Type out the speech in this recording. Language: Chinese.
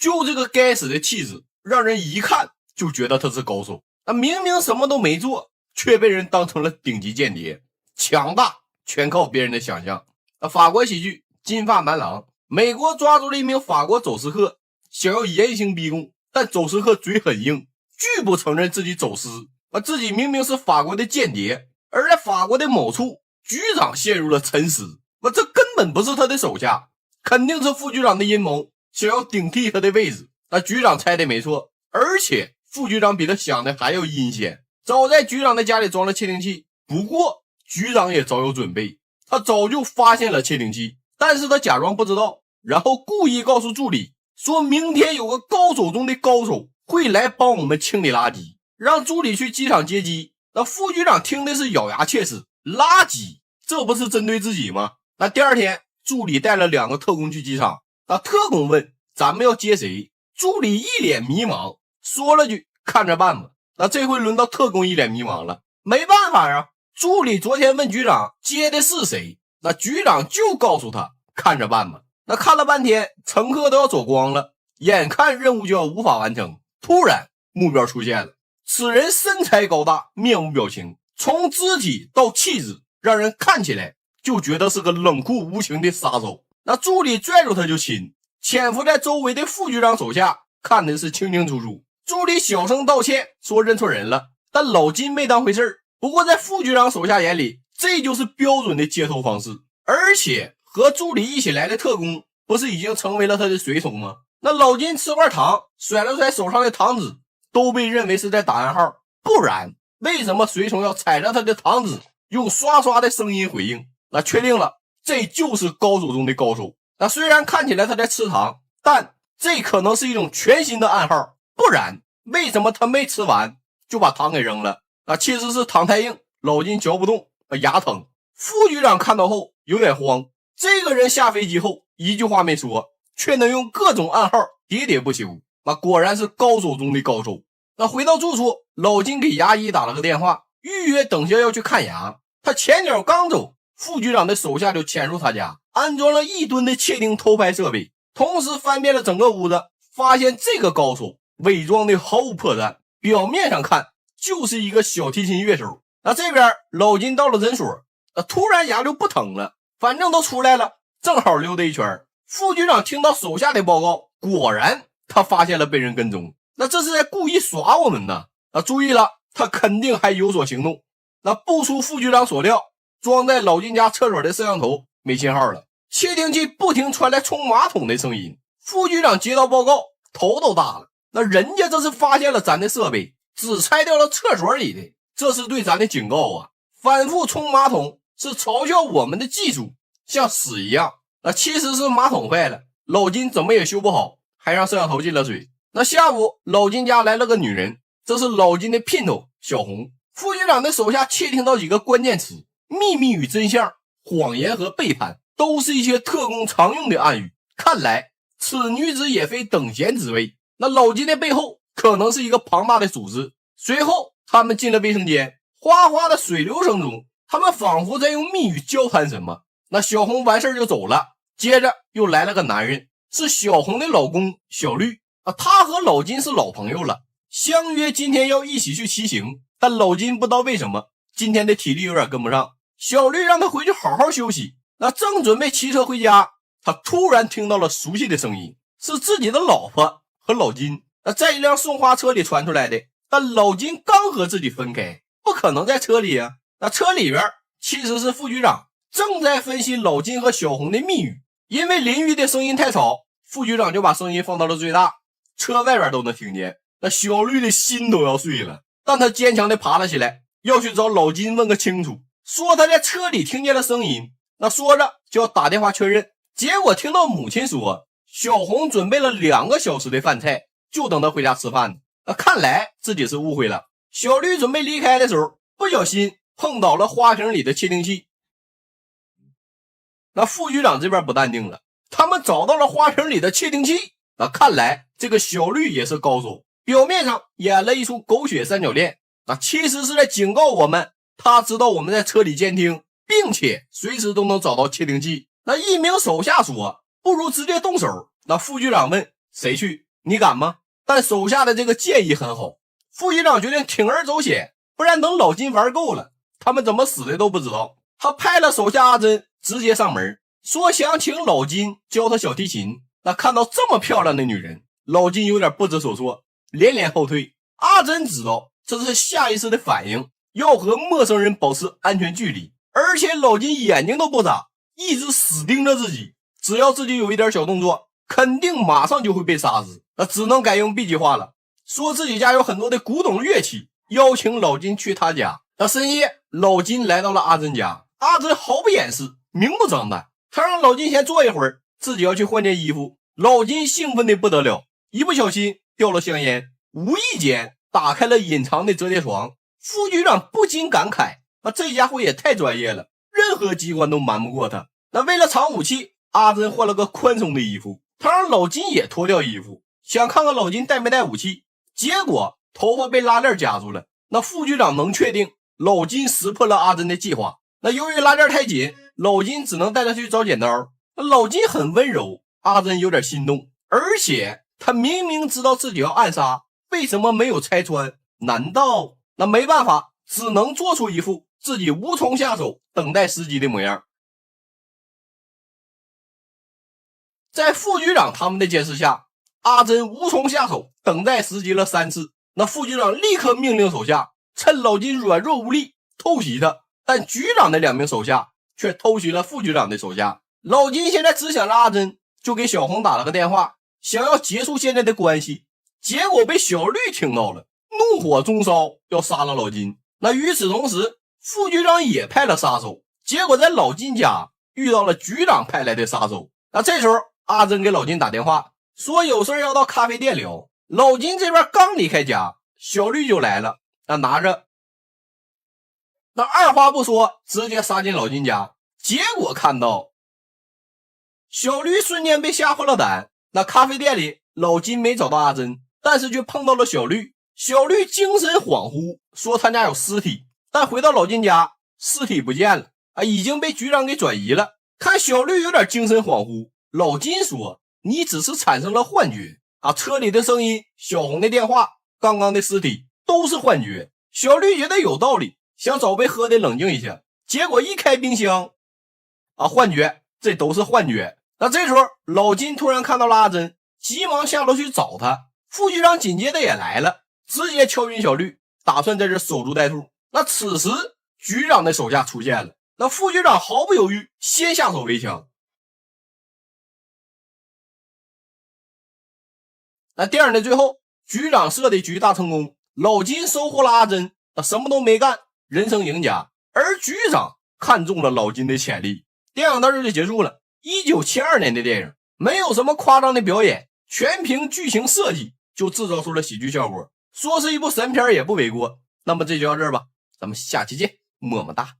就这个该死的气质，让人一看就觉得他是高手。那明明什么都没做，却被人当成了顶级间谍，强大全靠别人的想象。法国喜剧金发蛮郎，美国抓住了一名法国走私客，想要严刑逼供，但走私客嘴很硬，拒不承认自己走私，自己明明是法国的间谍。而在法国的某处，局长陷入了沉思，这根本不是他的手下，肯定是副局长的阴谋，想要顶替他的位置。那局长猜的没错，而且副局长比他想的还要阴险，早在局长的家里装了窃听器。不过局长也早有准备，他早就发现了窃听器，但是他假装不知道，然后故意告诉助理，说明天有个高手中的高手会来帮我们清理垃圾，让助理去机场接机。那副局长听的是咬牙切齿，垃圾这不是针对自己吗？那第二天助理带了2个特工去机场，那特工问咱们要接谁，助理一脸迷茫，说了句看着办吧。那这回轮到特工一脸迷茫了，没办法啊，助理昨天问局长接的是谁，那局长就告诉他看着办吧。那看了半天，乘客都要走光了，眼看任务就要无法完成，突然目标出现了。此人身材高大，面无表情，从肢体到气质，让人看起来就觉得是个冷酷无情的杀手。那助理拽住他就亲，潜伏在周围的副局长手下看的是清清楚楚。助理小声道歉，说认错人了，但老金没当回事。不过在副局长手下眼里，这就是标准的接头方式。而且和助理一起来的特工不是已经成为了他的随从吗？那老金吃块糖，甩了甩手上的糖纸，都被认为是在打暗号，不然为什么随从要踩着他的糖纸用刷刷的声音回应？那确定了，这就是高手中的高手。那虽然看起来他在吃糖，但这可能是一种全新的暗号，不然为什么他没吃完就把糖给扔了？其实是糖太硬，老金嚼不动，牙疼。副局长看到后有点慌，这个人下飞机后一句话没说，却能用各种暗号喋喋不休，果然是高手中的高手。那回到住处，老金给牙医打了个电话，预约等下要去看牙。他前脚刚走，副局长的手下就潜入他家，安装了1吨的窃听偷拍设备，同时翻遍了整个屋子，发现这个高手伪装的毫无破绽，表面上看就是一个小提琴乐手。那这边老金到了诊所，突然牙就不疼了，反正都出来了，正好溜达一圈。副局长听到手下的报告，果然他发现了被人跟踪，那这是在故意耍我们呢。注意了，他肯定还有所行动。那不出副局长所料，装在老金家厕所的摄像头没信号了，窃听器不停传来冲马桶的声音。副局长接到报告，头都大了。那人家这是发现了咱的设备，只拆掉了厕所里的，这是对咱的警告啊！反复冲马桶是嘲笑我们的技术像屎一样。其实是马桶坏了，老金怎么也修不好，还让摄像头进了水。那下午老金家来了个女人，这是老金的姘头小红。副局长的手下窃听到几个关键词：秘密与真相、谎言和背叛，都是一些特工常用的暗语。看来此女子也非等闲之辈。那老金的背后可能是一个庞大的组织。随后他们进了卫生间，哗哗的水流声中，他们仿佛在用密语交谈什么。那小红完事就走了，接着又来了个男人，是小红的老公小绿。他和老金是老朋友了，相约今天要一起去骑行，但老金不知道为什么今天的体力有点跟不上，小绿让他回去好好休息。那正准备骑车回家，他突然听到了熟悉的声音，是自己的老婆和老金。在一辆送花车里传出来的，但老金刚和自己分开，不可能在车里啊。那车里边其实是副局长正在分析老金和小红的密语，因为邻居的声音太吵，副局长就把声音放到了最大，车外边都能听见。那小绿的心都要碎了，但他坚强地爬了起来，要去找老金问个清楚，说他在车里听见了声音。那说着就要打电话确认，结果听到母亲说小红准备了2个小时的饭菜，就等他回家吃饭呢。看来自己是误会了。小绿准备离开的时候，不小心碰倒了花瓶里的窃听器。那副局长这边不淡定了，他们找到了花瓶里的窃听器。看来这个小绿也是高手，表面上演了一出狗血三角恋，其实是在警告我们，他知道我们在车里监听，并且随时都能找到窃听器。那一名手下说不如直接动手。那副局长问谁去，你敢吗？但手下的这个建议很好，副局长决定铤而走险，不然等老金玩够了，他们怎么死的都不知道。他派了手下阿珍直接上门，说想请老金教他小提琴。那看到这么漂亮的女人，老金有点不知所措，连连后退。阿珍知道这是下意识的反应，要和陌生人保持安全距离，而且老金眼睛都不眨，一直死盯着自己，只要自己有一点小动作，肯定马上就会被杀死。那只能改用 B 计划了，说自己家有很多的古董乐器，邀请老金去他家。那深夜，老金来到了阿珍家，阿珍毫不掩饰，明目张胆，他让老金先坐一会儿，自己要去换件衣服。老金兴奋的不得了，一不小心掉了香烟，无意间打开了隐藏的折叠床。副局长不禁感慨，这家伙也太专业了，任何机关都瞒不过他。那为了藏武器，阿珍换了个宽松的衣服，他让老金也脱掉衣服，想看看老金带没带武器。结果头发被拉链夹住了。那副局长能确定老金识破了阿珍的计划。那由于拉链太紧，老金只能带他去找剪刀。老金很温柔，阿珍有点心动，而且他明明知道自己要暗杀，为什么没有拆穿？难道……那没办法，只能做出一副自己无从下手，等待时机的模样。在副局长他们的监视下，阿珍无从下手，等待时机了3次。那副局长立刻命令手下趁老金软弱无力偷袭他，但局长的2名手下却偷袭了副局长的手下。老金现在只想着阿珍，就给小红打了个电话，想要结束现在的关系，结果被小绿听到了，怒火中烧，要杀了老金。那与此同时，副局长也派了杀手，结果在老金家遇到了局长派来的杀手。那这时候阿珍给老金打电话，说有事要到咖啡店聊。老金这边刚离开家，小绿就来了，拿着，那二话不说，直接杀进老金家。结果看到小绿瞬间被吓破了胆。那咖啡店里，老金没找到阿珍，但是却碰到了小绿。小绿精神恍惚，说他家有尸体，但回到老金家，尸体不见了，已经被局长给转移了。看小绿有点精神恍惚，老金说：“你只是产生了幻觉。”车里的声音、小红的电话、刚刚的尸体都是幻觉。小绿觉得有道理，想找杯喝的冷静一下，结果一开冰箱，幻觉，这都是幻觉。那这时候老金突然看到了阿珍，急忙下楼去找他。副局长紧接着也来了，直接敲晕小绿，打算在这守株待兔。那此时局长的手下出现了，那副局长毫不犹豫，先下手为强。那电影的最后，局长设的局大成功，老金收获了阿珍，什么都没干，人生赢家。而局长看中了老金的潜力。电影到这就结束了。1972年的电影，没有什么夸张的表演，全凭剧情设计就制造出了喜剧效果，说是一部神片也不为过。那么这就到这儿吧，咱们下期见，么么哒。